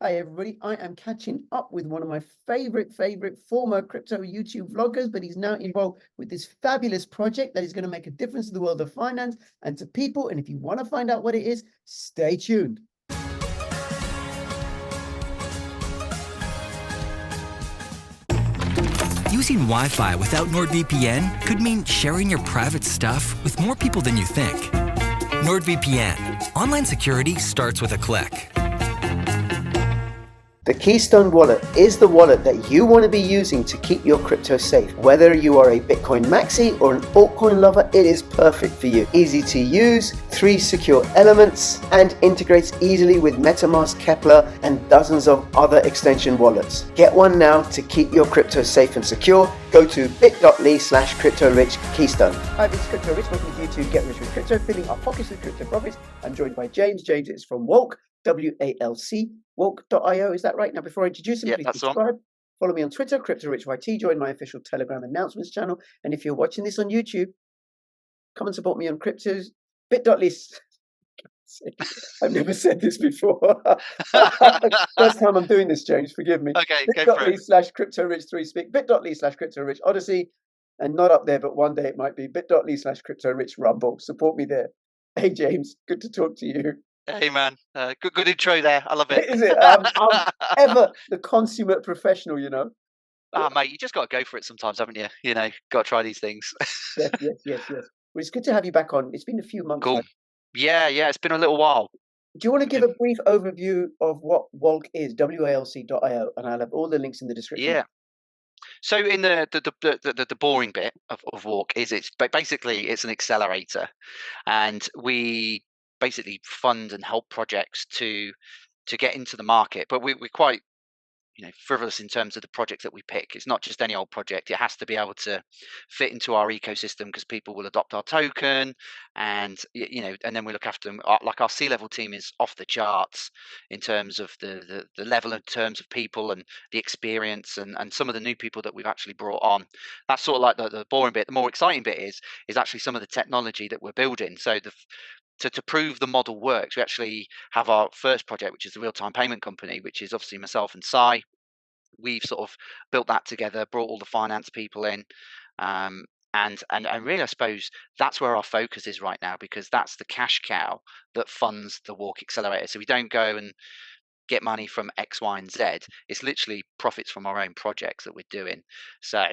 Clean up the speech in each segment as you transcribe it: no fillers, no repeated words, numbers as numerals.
Hi everybody, I am catching up with one of my favorite former crypto YouTube vloggers, but he's now involved with this fabulous project that is going to make a difference to the world of finance and to people. And if you want to find out what it is, stay tuned. Using Wi-Fi without NordVPN could mean sharing your private stuff with more people than you think. NordVPN. Online security starts with a click. The Keystone wallet is the wallet that you want to be using to keep your crypto safe. Whether you are a Bitcoin maxi or an altcoin lover, it is perfect for you. Easy to use, 3 secure elements, and integrates easily with MetaMask, Kepler, and dozens of other extension wallets. Get one now to keep your crypto safe and secure. Go to bit.ly/CryptoRichKeystone. Hi, this is Crypto Rich, working with you to get rich with crypto, filling our pockets with crypto profits. I'm joined by James. James is from Walk, WALC, walk.io. Is that right? Now, before I introduce him, please subscribe. Follow me on Twitter, CryptoRichYT. Join my official Telegram announcements channel. And if you're watching this on YouTube, come and support me on cryptos. Bit.ly. I've never said this before. First time I'm doing this, James. Forgive me. Okay, bit.ly/CryptoRich3speak. Bit.ly/CryptoRich Odyssey. And not up there, but one day it might be bit.ly/CryptoRich Rumble. Support me there. Hey, James. Good to talk to you. Hey man, good intro there. I love it. Is it? I'm ever the consummate professional, you know. Mate, you just got to go for it sometimes, haven't you? You know, got to try these things. Yes. Well, it's good to have you back on. It's been a few months. Cool. Yeah, it's been a little while. Do you want to give a brief overview of what Walk is? WALC.io, and I'll have all the links in the description. Yeah. So in the boring bit of Walk is it's an accelerator, and we basically fund and help projects to get into the market. But we're quite frivolous in terms of the projects that we pick. It's not just any old project. It has to be able to fit into our ecosystem because people will adopt our token, and and then we look after them. Like our C-level team is off the charts in terms of the level in terms of people and the experience and some of the new people that we've actually brought on. That's sort of like the boring bit. The more exciting bit is actually some of the technology that we're building. So to prove the model works, we actually have our first project, which is the real-time payment company, which is obviously myself and Sai. We've sort of built that together, brought all the finance people in, and really, I suppose that's where our focus is right now, because that's the cash cow that funds the Walk Accelerator. So we don't go and get money from X, Y, and Z. It's literally profits from our own projects that we're doing. So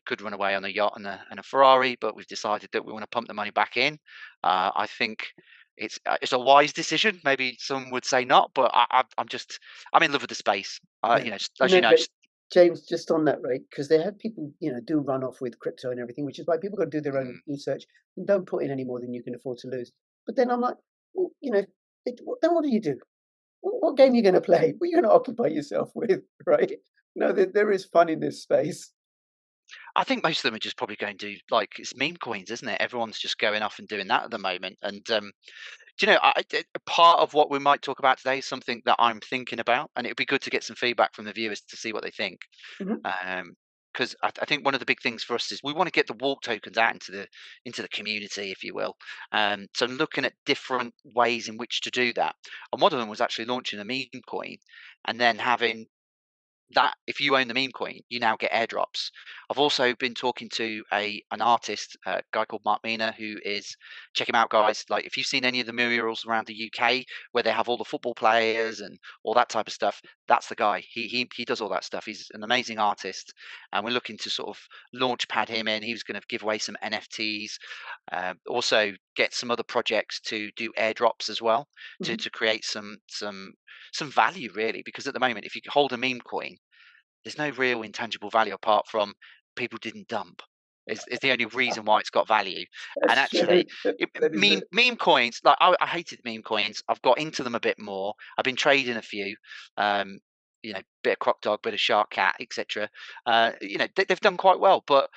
could run away on a yacht and a Ferrari, but we've decided that we want to pump the money back in. I think it's a wise decision. Maybe some would say not, but I'm in love with the space. James, just on that, right? Because they have people, do run off with crypto and everything, which is why people got to do their own research and don't put in any more than you can afford to lose. But then I'm like, well, then what do you do? What game are you going to play? What are you going to occupy yourself with, right? There is fun in this space. I think most of them are just probably going to do, like, it's meme coins, isn't it? Everyone's just going off and doing that at the moment. And part of what we might talk about today is something that I'm thinking about, and it'd be good to get some feedback from the viewers to see what they think. Because I think one of the big things for us is we want to get the Walk tokens out into the community, if you will. So looking at different ways in which to do that, and one of them was actually launching a meme coin, and then having that if you own the meme coin, you now get airdrops. I've also been talking to an artist, a guy called Mark Mina, who is, check him out, guys. Like, if you've seen any of the murals around the UK where they have all the football players and all that type of stuff, that's the guy. He does all that stuff. He's an amazing artist, and we're looking to sort of launch pad him in. He was going to give away some NFTs, also get some other projects to do airdrops as well, to create some value, really, because at the moment, if you hold a meme coin, there's no real intangible value apart from people didn't dump. Is the only reason why it's got value. And actually, meme coins, like I hated meme coins. I've got into them a bit more. I've been trading a few, bit of Croc Dog, bit of Shark Cat, etc. They've done quite well, but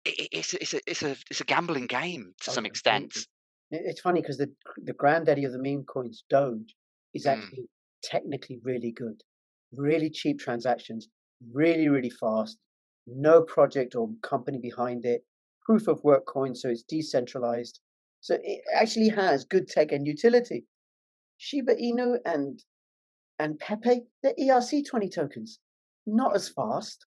it's a gambling game to some extent. It's funny because the granddaddy of the meme coins, Doge, is actually technically really good. Really cheap transactions, really, really fast, no project or company behind it, proof of work coin, so it's decentralized. So it actually has good tech and utility. Shiba Inu and and Pepe, they're ERC20 tokens, not as fast.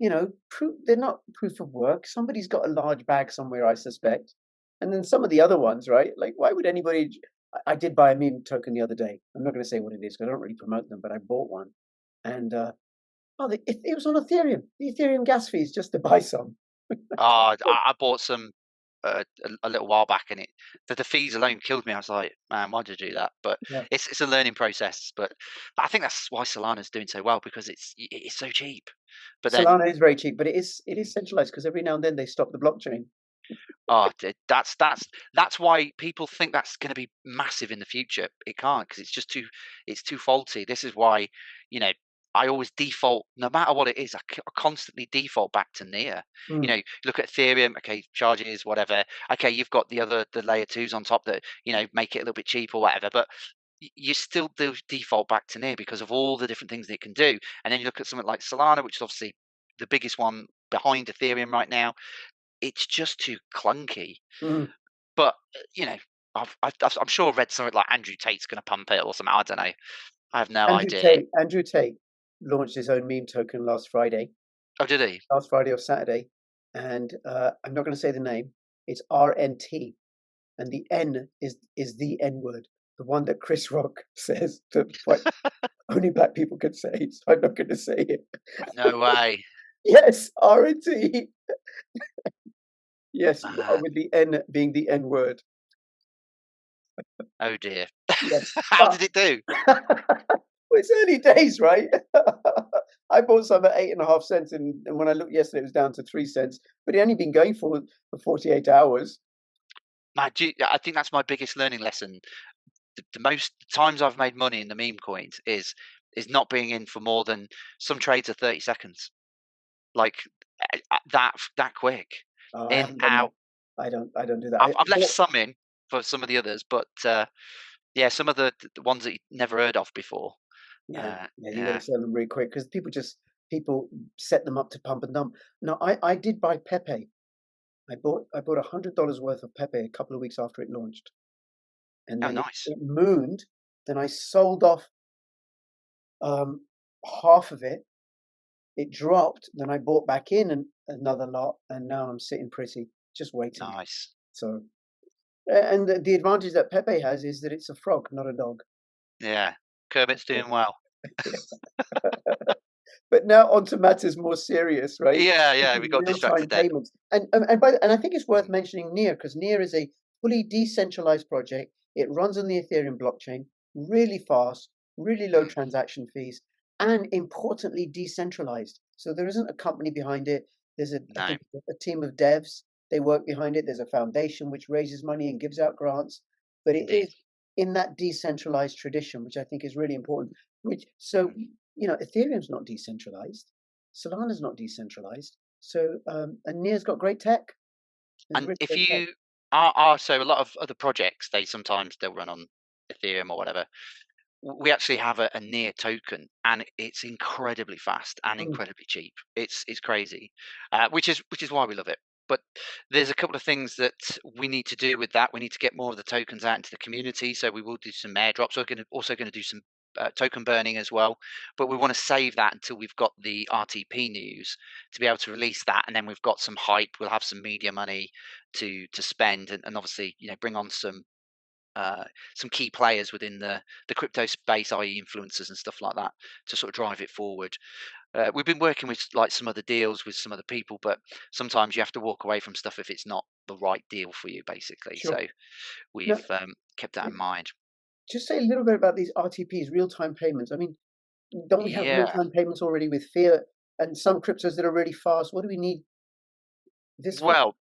They're not proof of work. Somebody's got a large bag somewhere, I suspect. And then some of the other ones, right? Like, why would anybody? I did buy a meme token the other day. I'm not going to say what it is because I don't really promote them, but I bought one, and it was on Ethereum. The Ethereum gas fees just to buy some. I bought some a little while back, and the fees alone killed me. I was like, man, why did I do that? But Yeah. it's a learning process. But I think that's why Solana's doing so well, because it's so cheap. But then, Solana is very cheap, but it is centralized because every now and then they stop the blockchain. that's why people think that's going to be massive in the future. It can't, because it's too faulty. This is why, you know, I always default, no matter what it is. I constantly default back to near. Mm. Look at Ethereum. Okay, charges, whatever. Okay, you've got the layer twos on top that make it a little bit cheap or whatever, but you still do default back to near because of all the different things that it can do. And then you look at something like Solana, which is obviously the biggest one behind Ethereum right now. It's just too clunky. Mm. But I'm sure I've read something like Andrew Tate's going to pump it or something. I don't know. I have no idea. Andrew Tate launched his own meme token last Friday. Oh, did he? Last Friday or Saturday, and I'm not going to say the name. It's RNT, and the N is the N word, the one that Chris Rock says that only black people can say. So I'm not going to say it. No way. Yes, RNT. Yes, Man. with the N being the N word. Oh dear. Yes. How did it do? Well, it's early days, right? I bought some at 8.5 cents, and when I looked yesterday, it was down to 3 cents. But it only been going for 48 hours. Man, I think that's my biggest learning lesson. The most times I've made money in the meme coins is not being in for more than some trades are 30 seconds. Like that quick. Oh, I In, haven't done that. out. I don't do that. I've left some in for some of the others, but yeah, some of the ones that you never heard of before. Yeah, you got to Yeah. sell them really quick because people set them up to pump and dump. No, I did buy Pepe. I bought $100 worth of Pepe a couple of weeks after it launched, and Oh, then nice. it mooned. Then I sold off half of it. It dropped. Then I bought back in another lot, and now I'm sitting pretty, just waiting. Nice. So, and the advantage that Pepe has is that it's a frog, not a dog. Yeah. Kermit's doing well. But now on to matters more serious, right? Yeah, This we is got real-time distracted then. payments, and I think it's worth mentioning Near, because Near is a fully decentralized project. It runs on the Ethereum blockchain, really fast, really low transaction fees, and importantly decentralized. So there isn't a company behind it. There's I No, think a team of devs. They work behind it. There's a foundation which raises money and gives out grants, but it indeed. is in that decentralized tradition, which I think is really important. Mm. Ethereum's not decentralized. Solana's not decentralized. So, and Near's got great tech. It's And really if great tech. you are so a lot of other projects, they'll run on Ethereum or whatever. We actually have a near token, and it's incredibly fast and Mm, incredibly cheap. It's crazy, which is why we love it. But there's a couple of things that we need to do with that. We need to get more of the tokens out into the community. So we will do some airdrops. We're also going to do some token burning as well. But we want to save that until we've got the RTP news to be able to release that, and then we've got some hype. We'll have some media money to spend, and obviously bring on some key players within the crypto space, i.e., influencers and stuff like that, to sort of drive it forward. We've been working with like some other deals with some other people, but sometimes you have to walk away from stuff if it's not the right deal for you, basically. So sure. Now, we've kept that eh, in mind. just say a little bit about these RTPs, real-time payments. I mean, don't we have Yeah. real-time payments already with fiat and some cryptos that are really fast? What do we need this for? Well,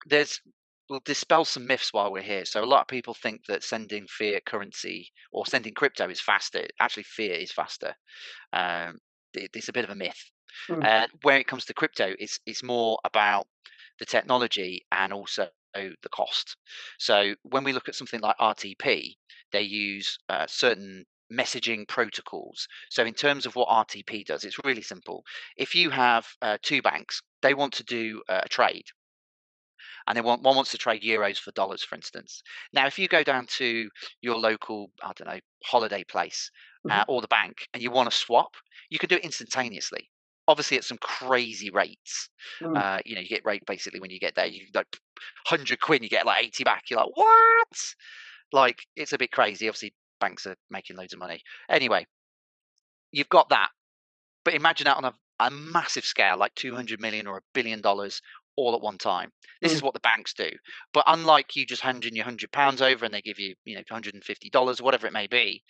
there's we'll dispel some myths while we're here. So a lot of people think that sending fiat currency or sending crypto is faster. Actually, fiat is faster. Um, it's a bit of a myth. Mm, When it comes to crypto, it's more about the technology and also the cost. So when we look at something like RTP, they use certain messaging protocols. So in terms of what RTP does, it's really simple. If you have two banks, they want to do a trade, and one wants to trade euros for dollars, for instance. Now, if you go down to your local, I don't know, holiday place, Mhm. or the bank, and you want to swap, you can do it instantaneously. Obviously, at some crazy rates. Mm. You get rate basically when you get there. You like 100 quid, you get like 80 back. You're like, what? Like, it's a bit crazy. Obviously, banks are making loads of money. Anyway, you've got that. But imagine that on a massive scale, like 200 million or $1 billion all at one time. This is Mm. what the banks do. But unlike you just handing your £100 over and they give you, $150, whatever it may be,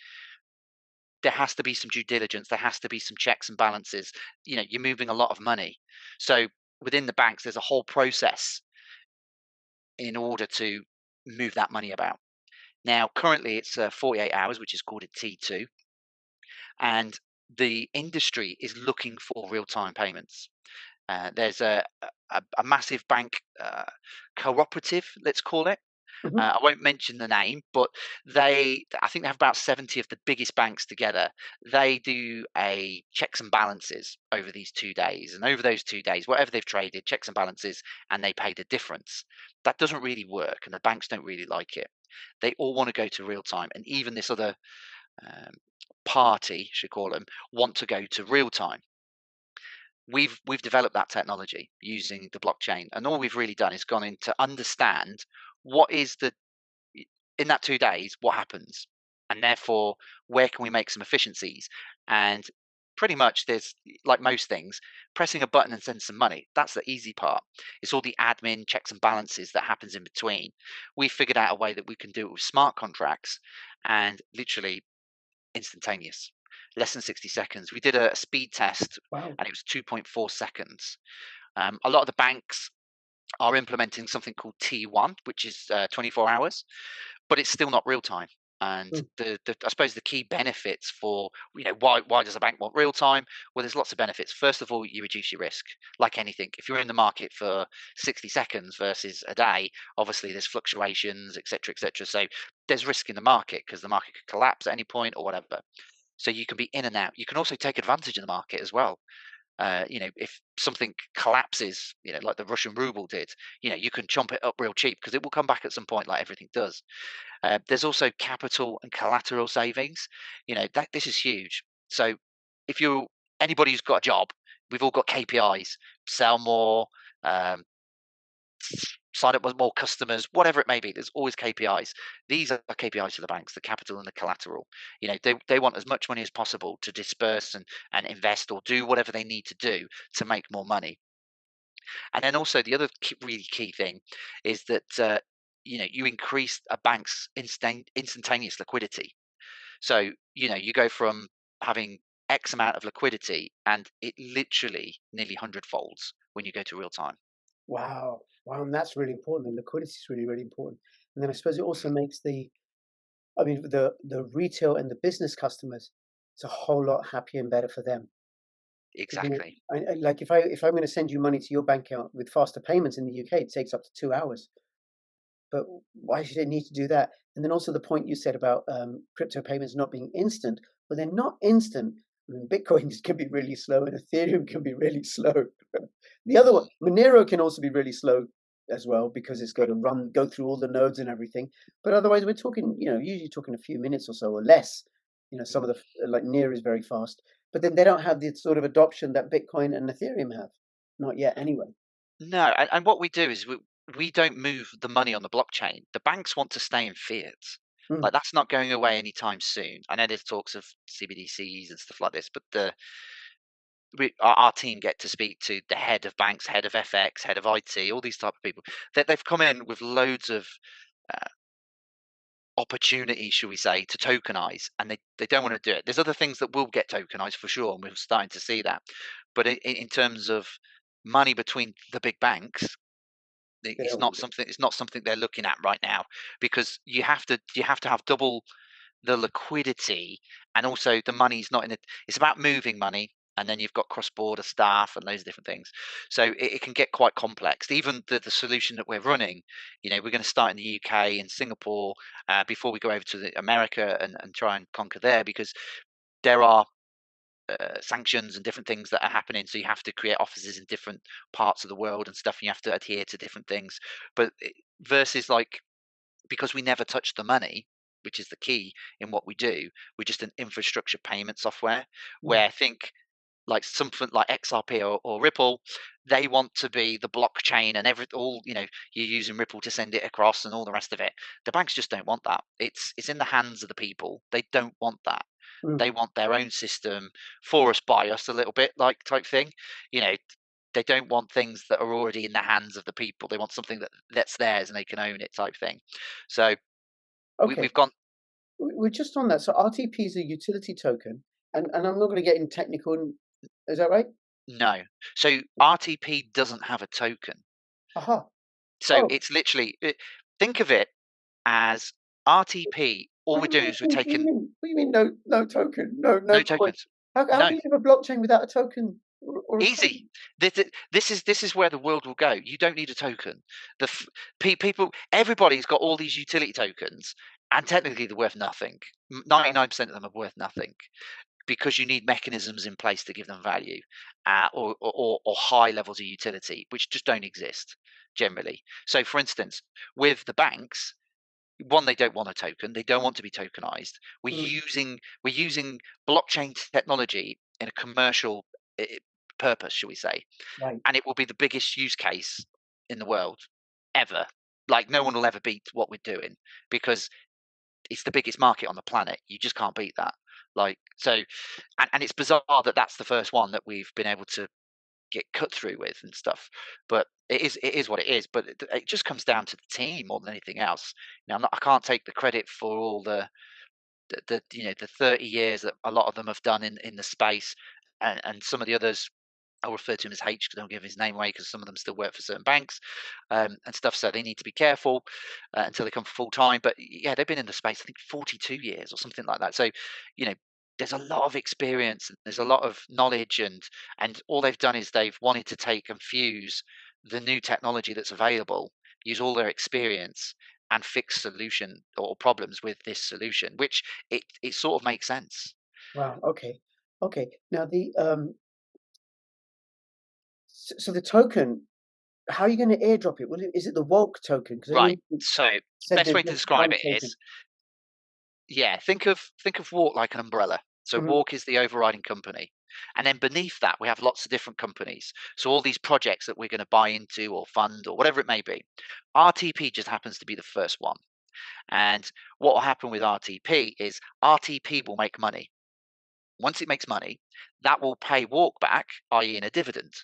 there has to be some due diligence. There has to be some checks and balances. You're moving a lot of money. So within the banks, there's a whole process in order to move that money about. Now, currently it's 48 hours, which is called a T2, and the industry is looking for real-time payments. There's a massive bank cooperative, let's call it. Mhm. I won't mention the name, but I think they have about 70 of the biggest banks together. They do a checks and balances over these 2 days. And over those 2 days, whatever they've traded, checks and balances, and they pay the difference. That doesn't really work, and the banks don't really like it. They all want to go to real time. And even this other um, party, should call them, want to go to real time. We've developed that technology using the blockchain, and all we've really done is gone in to understand what is the in that 2 days what happens, and therefore where can we make some efficiencies. And pretty much there's, like most things, pressing a button and send some money, that's the easy part. It's all the admin checks and balances that happens in between. We figured out a way that we can do it with smart contracts, and literally instantaneous, less than 60 seconds. We did a speed test Wow. and it was 2.4 seconds. A lot of the banks are implementing something called T1, which is 24 hours, but it's still not real time. And Mm. I suppose the key benefits for, why does a bank want real time? Well, there's lots of benefits. First of all, you reduce your risk. Like anything, if you're in the market for 60 seconds versus a day, obviously there's fluctuations, etc., etc. So there's risk in the market because the market could collapse at any point or whatever. So you can be in and out. You can also take advantage of the market as well. If something collapses, like the Russian ruble did, you can chomp it up real cheap because it will come back at some point, like everything does. There's also capital and collateral savings. That this is huge. So if you anybody who's got a job, we've all got KPIs: sell more, um, sign up with more customers, whatever it may be. There's always KPIs. These are KPIs for the banks, the capital and the collateral. They want as much money as possible to disperse and invest or do whatever they need to do to make more money. And then also the other really key thing is that you increase a bank's instantaneous liquidity. So you go from having X amount of liquidity, and it literally nearly hundredfolds when you go to real time. Wow. Wow. And that's really important. The liquidity is really, really important. And then I suppose it also makes the retail and the business customers, it's a whole lot happier and better for them. Because Exactly. like if I'm going to send you money to your bank account with faster payments in the UK, it takes up to 2 hours. But why should it need to do that? And then also the point you said about crypto payments not being instant. Well, they're not instant. I mean, Bitcoin can be really slow, and Ethereum can be really slow. The other one, Mm. Monero, can also be really slow as well because it's got to go through all the nodes and everything. But otherwise, we're talking, usually talking a few minutes or so or less. Some of the like Near is very fast, but then they don't have the sort of adoption that Bitcoin and Ethereum have. Not yet, anyway. No, and what we do is we don't move the money on the blockchain. The banks want to stay in fiat. Mm, Like, that's not going away anytime soon. I know there's talks of CBDCs and stuff like this, but our team get to speak to the head of banks, head of FX, head of IT, all these type of people. They've come in with loads of uh, opportunity, shall we say, to tokenize, and they don't want to do it. There's other things that will get tokenized for sure, and we're starting to see that. But in terms of money between the big banks, they it's don't not want it. something they're looking at right now, because you have to have double the liquidity, and also the money's not in it. It's about moving money, and then you've got cross-border staff and those different things. So it can get quite complex. Even the solution that we're running, we're going to start in the UK and Singapore before we go over to America and try and conquer there, because there are sanctions and different things that are happening. So you have to create offices in different parts of the world and stuff. And you have to adhere to different things. But versus, like, because we never touch the money, which is the key in what we do. We're just an infrastructure payment software, Mm. where I think like something like XRP or Ripple, they want to be the blockchain and all, you're using Ripple to send it across and all the rest of it. The banks just don't want that. It's in the hands of the people. They don't want that. Mm. They want their own system for us, by us, a little bit, like, type thing. You know, they don't want things that are already in the hands of the people. They want something that's theirs and they can own it, type thing. So Okay. we've gone. We're just on that. So RTP is a utility token, and I'm not going to get in technical. Is that right? No. So RTP doesn't have a token. Aha. So Oh, it's literally, think of it as RTP. All what we're do you doing mean? is we're What do you taking mean? What do you mean? No token. No no coin. tokens. How No, do you have a blockchain without a token or a easy. coin? This is where the world will go. You don't need a token. People, everybody's got all these utility tokens, and technically they're worth nothing. 99% of them are worth nothing, because you need mechanisms in place to give them value, or high levels of utility, which just don't exist generally. So, for instance, with the banks, one, they don't want a token. They don't want to be tokenized. We're Mm, using we're using blockchain technology in a commercial uh, purpose, shall we say? right. And it will be the biggest use case in the world ever. Like, no one will ever beat what we're doing, because it's the biggest market on the planet. You just can't beat that. Like, so, and it's bizarre that that's the first one that we've been able to get cut through with and stuff. But it is what it is. But it just comes down to the team more than anything else. I can't take the credit for all the 30 years that a lot of them have done in the space, and some of the others. I'll refer to him as H, because I don't give his name away, because some of them still work for certain banks, and stuff. So they need to be careful until they come full time. But yeah, they've been in the space, I think, 42 years or something like that. So, you know, there's a lot of experience, and there's a lot of knowledge, and all they've done is they've wanted to take and fuse the new technology that's available, use all their experience, and fix solution or problems with this solution, which it sort of makes sense. Wow. Okay. Okay. Now so the token. How are you going to airdrop it? Is it the Walk token? Because I know Right. you So said best there's way to just describe one it token. is, yeah, think of Walk like an umbrella. So Mhm. Walk is the overriding company. And then beneath that, we have lots of different companies. So all these projects that we're going to buy into or fund or whatever it may be. RTP just happens to be the first one. And what will happen with RTP is RTP will make money. Once it makes money, that will pay Walk back, i.e., in a dividend.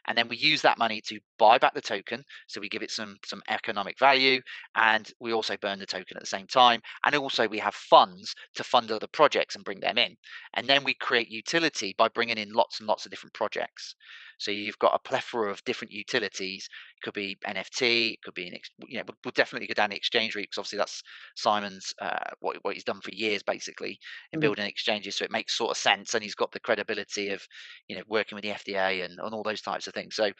And then we use that money to buy back the token. So we give it some economic value, and we also burn the token at the same time. And also we have funds to fund other projects and bring them in. And then we create utility by bringing in lots and lots of different projects. So you've got a plethora of different utilities. It could be NFT, it could be we'll definitely go down the exchange route, because obviously that's Simon's what he's done for years, basically, in Mm. building exchanges. So it makes sort of sense, and he's got the credibility of working with the FDA and all those types of things. So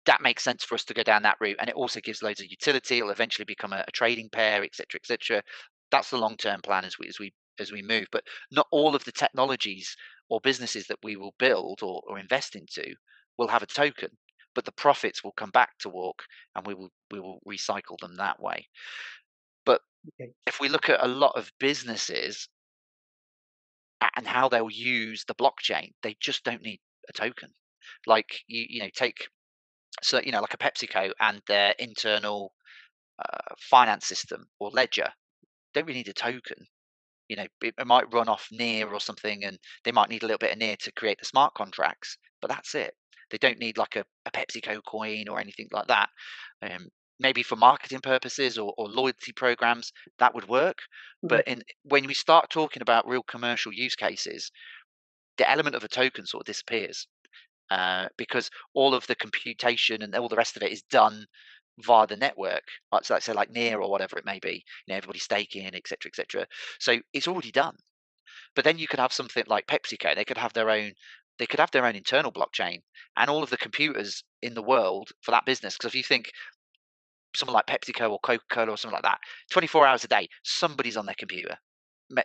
that makes sense for us to go down that route, and it also gives loads of utility. It'll eventually become a trading pair, etc., etc. That's the long term plan as we move. But not all of the technologies or businesses that we will build or invest into will have a token, but the profits will come back to Walk, and we will recycle them that way. But Okay. if we look at a lot of businesses and how they'll use the blockchain, they just don't need a token. Like, take, so like a PepsiCo and their internal finance system or ledger. Don't really need a token. It might run off near or something, and they might need a little bit of near to create the smart contracts, but that's it. They don't need like a PepsiCo coin or anything like that. um, Maybe for marketing purposes or loyalty programs, that would work. Mhm. But when we start talking about real commercial use cases, the element of a token sort of disappears, because all of the computation and all the rest of it is done via the network. So, like, say, like near or whatever it may be, everybody's staking, etc., etc. So it's already done. But then you could have something like PepsiCo. They could have their own internal blockchain, and all of the computers in the world for that business. Because if you think someone like PepsiCo or Coca-Cola or something like that, 24 hours a day, somebody's on their computer.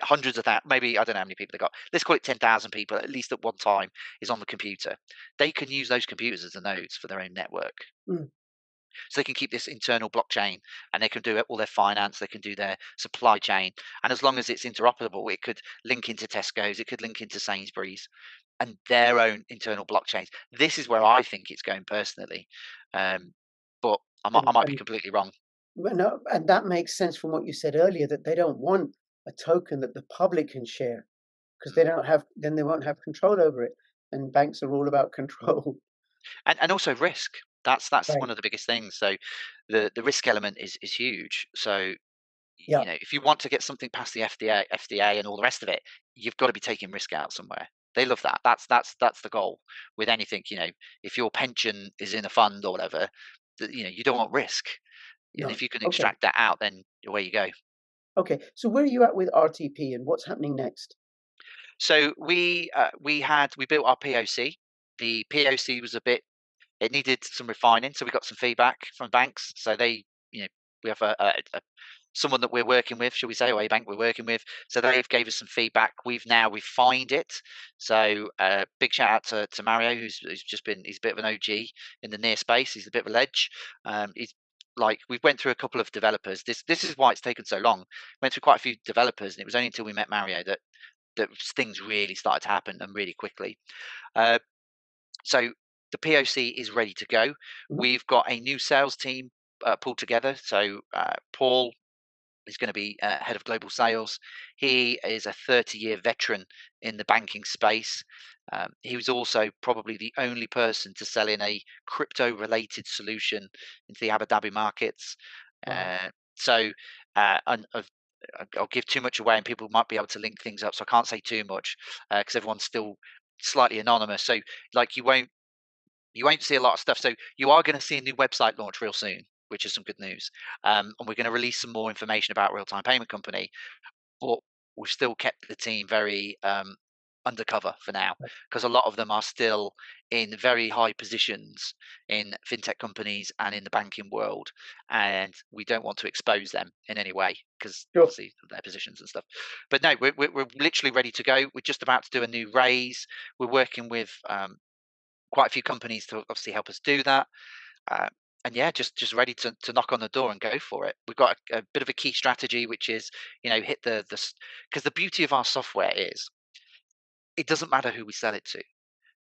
Hundreds of that, maybe, I don't know how many people they got. Let's call it 10,000 people at least at one time is on the computer. They can use those computers as the nodes for their own network. Mm. So they can keep this internal blockchain, and they can do all their finance, they can do their supply chain, and as long as it's interoperable, it could link into Tesco's, it could link into Sainsbury's, and their own internal blockchains. This is where I think it's going personally, but I might be completely wrong. Well, no, and that makes sense from what you said earlier, that they don't want a token that the public can share, because they don't have, then they won't have control over it. And banks are all about control. And also risk. That's Right. one of the biggest things. So the risk element is huge. So Yeah. if you want to get something past the FDA and all the rest of it, you've got to be taking risk out somewhere. They love that. That's the goal with anything. If your pension is in a fund or whatever, you don't want risk. And No. if you can Okay. extract that out, then away you go. Okay. So where are you at with RTP and what's happening next? So we built our POC. The POC was it needed some refining, so we got some feedback from banks. So we have a someone that we're working with, shall we say, or a bank we're working with. So they've gave us some feedback. We've now refined it. So big shout out to Mario, who's just he's a bit of an OG in the near space. He's a bit of a ledge. He's like we've went through a couple of developers. This is why it's taken so long. Went through quite a few developers, and it was only until we met Mario that things really started to happen and really quickly. Uh, so the POC is ready to go. Mhm. We've got a new sales team pulled together. So Paul is going to be head of global sales. He is a 30-year veteran in the banking space. He was also probably the only person to sell in a crypto-related solution into the Abu Dhabi markets. Wow. So I'll give too much away, and people might be able to link things up. So I can't say too much because everyone's still slightly anonymous. So like you won't see a lot of stuff. So you are going to see a new website launch real soon, which is some good news. And we're going to release some more information about Real Time Payment Company, but we've still kept the team very undercover for now, Right. because a lot of them are still in very high positions in fintech companies and in the banking world, and we don't want to expose them in any way because Sure. obviously their positions and stuff. But no, we're literally ready to go. We're just about to do a new raise. We're working with quite a few companies to obviously help us do that. Uh, and yeah, just ready to knock on the door and go for it. We've got a bit of a key strategy, which is hit the because the beauty of our software is it doesn't matter who we sell it to.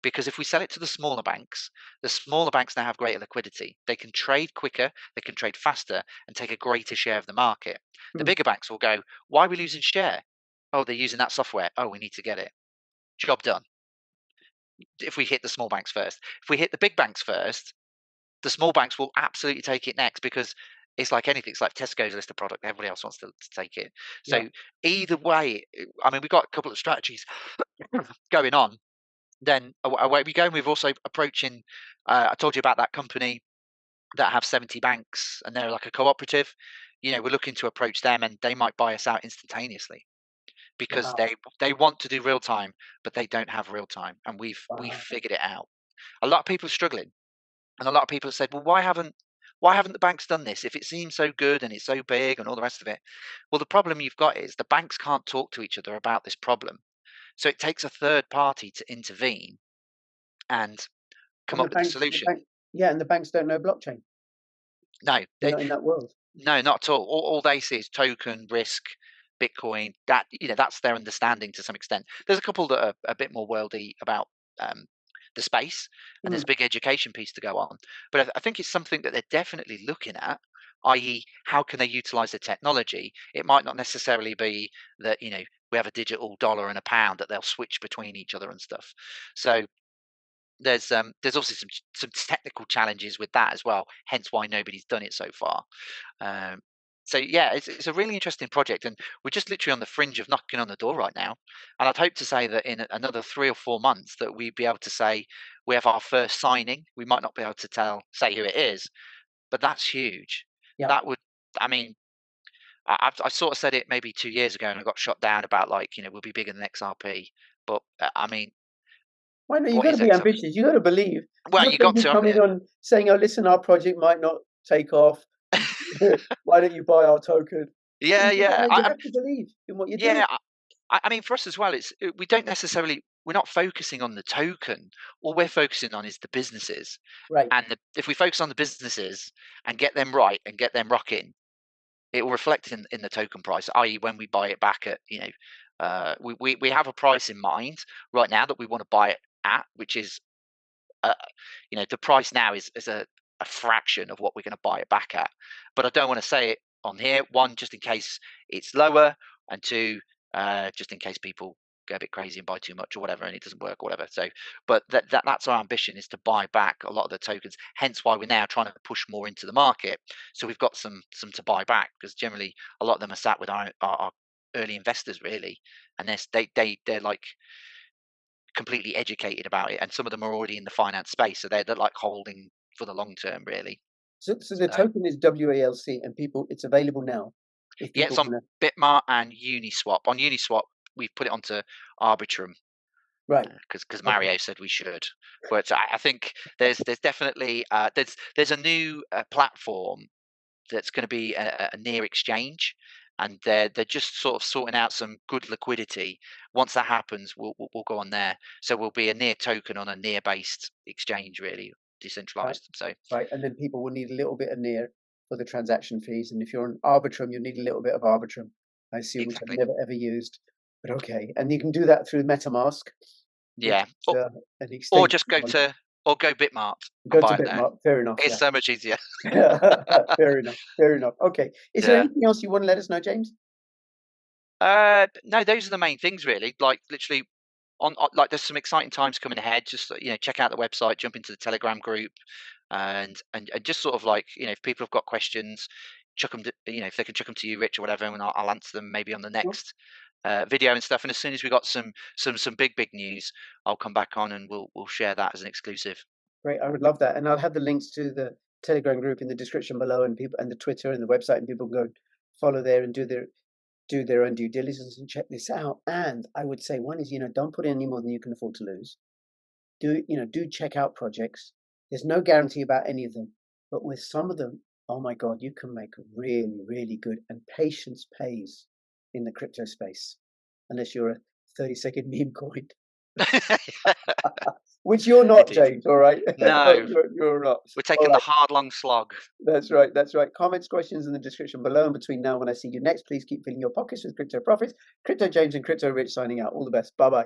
Because if we sell it to the smaller banks now have greater liquidity. They can trade quicker, they can trade faster, and take a greater share of the market. The Mm. bigger banks will go, "Why are we losing share? Oh, they're using that software. Oh, we need to get it. Job done." If we hit the small banks first, if we hit the big banks first, the small banks will absolutely take it next, because it's like anything. It's like Tesco's list of product. Everybody else wants to take it. Yeah. So either way, I mean, we've got a couple of strategies going on. Then away we go. And we've also approaching. I told you about that company that have 70 banks, and they're like a cooperative. We're looking to approach them, and they might buy us out instantaneously because Wow. they want to do real time, but they don't have real time, and we've Wow. figured it out. A lot of people are struggling. And a lot of people have said, "Well, why haven't the banks done this if it seems so good and it's so big and all the rest of it?" Well, the problem you've got is the banks can't talk to each other about this problem. So it takes a third party to intervene and come And up with a solution. yeah, and the banks don't know blockchain. No, They're not in that world. no, not at all. All they see is token, risk, Bitcoin. That's their understanding to some extent. There's a couple that are a bit more worldy about um, the space, and there's Mm. a big education piece to go on. But I think it's something that they're definitely looking at, i.e., how can they utilize the technology? It might not necessarily be that we have a digital dollar and a pound that they'll switch between each other and stuff. So there's also some technical challenges with that as well. Hence why nobody's done it so far. Um, so yeah, it's a really interesting project, and we're just literally on the fringe of knocking on the door right now. And I'd hope to say that in another 3 or 4 months that we'd be able to say we have our first signing. We might not be able to say who it is, but that's huge. Yeah. That would, I mean, I sort of said it maybe 2 years ago, and I got shot down about like we'll be bigger than XRP. But I mean, Why not? You what got to is be XRP? ambitious. You got to believe. Well, No you point got you to, haven't coming you? on saying, "Oh, listen, our project might not take off. Why don't you buy our token?" Yeah, yeah. You have to believe in what you're doing. Yeah, I mean, for us as well, we don't necessarily focusing on the token. All we're focusing on is the businesses. Right. And if we focus on the businesses and get them right and get them rocking, it will reflect in the token price, i.e., when we buy it back at, we have a price in mind right now that we want to buy it at, which is, the price now is a fraction of what we're going to buy it back at. But I don't want to say it on here. One, just in case it's lower, and two, just in case people go a bit crazy and buy too much or whatever, and it doesn't work or whatever. So, but that's our ambition, is to buy back a lot of the tokens. Hence why we're now trying to push more into the market. So we've got some to buy back, because generally a lot of them are sat with our early investors really, and they're like completely educated about it, and some of them are already in the finance space, so they're like holding for the long term really. So the token is WALC, and it's available now. If Yeah, people it's on wanna... Bitmart and Uniswap. On Uniswap, we've put it onto Arbitrum Right. because Okay. Mario said we should. But I think there's definitely there's a new platform that's going to be a near exchange, and they're just sort of sorting out some good liquidity. Once that happens, we'll go on there. So we'll be a near token on a near based exchange, really decentralized. So Right, and then people will need a little bit of near for the transaction fees, and if you're on Arbitrum, you'll need a little bit of Arbitrum, I assume, which I've exactly, never ever used. But okay, and you can do that through MetaMask, which yeah. is an Or extension just go one. to Bitmart and Go to buy it there. Bitmark. Fair enough. It's Yeah. so much easier. Fair enough. Fair enough. Okay. Is there Yeah. anything else you want to let us know, James? No, those are the main things really. Like literally, like there's some exciting times coming ahead. Just check out the website, jump into the Telegram group, and just sort of like, if people have got questions, chuck them. If they can chuck them to you, Rich, or whatever, and I'll answer them maybe on the Sure. next video and stuff. And as soon as we got some big news, I'll come back on and we'll share that as an exclusive. Great. I would love that, and I'll have the links to the Telegram group in the description below, and the Twitter and the website, and people can go follow there and do their own due diligence and check this out. And I would say one is, don't put in any more than you can afford to lose. Do check out projects. There's no guarantee about any of them, but with some of them, oh my God, you can make really, really good, and patience pays in the crypto space, unless you're a 30-second meme coin, which you're not, Indeed. James. All right, No, you're not. we're All taking the right. hard, long slog. That's right. That's right. Comments, questions in the description below. And between now and when I see you next, please keep filling your pockets with crypto profits. Crypto James and Crypto Rich signing out. All the best. Bye bye.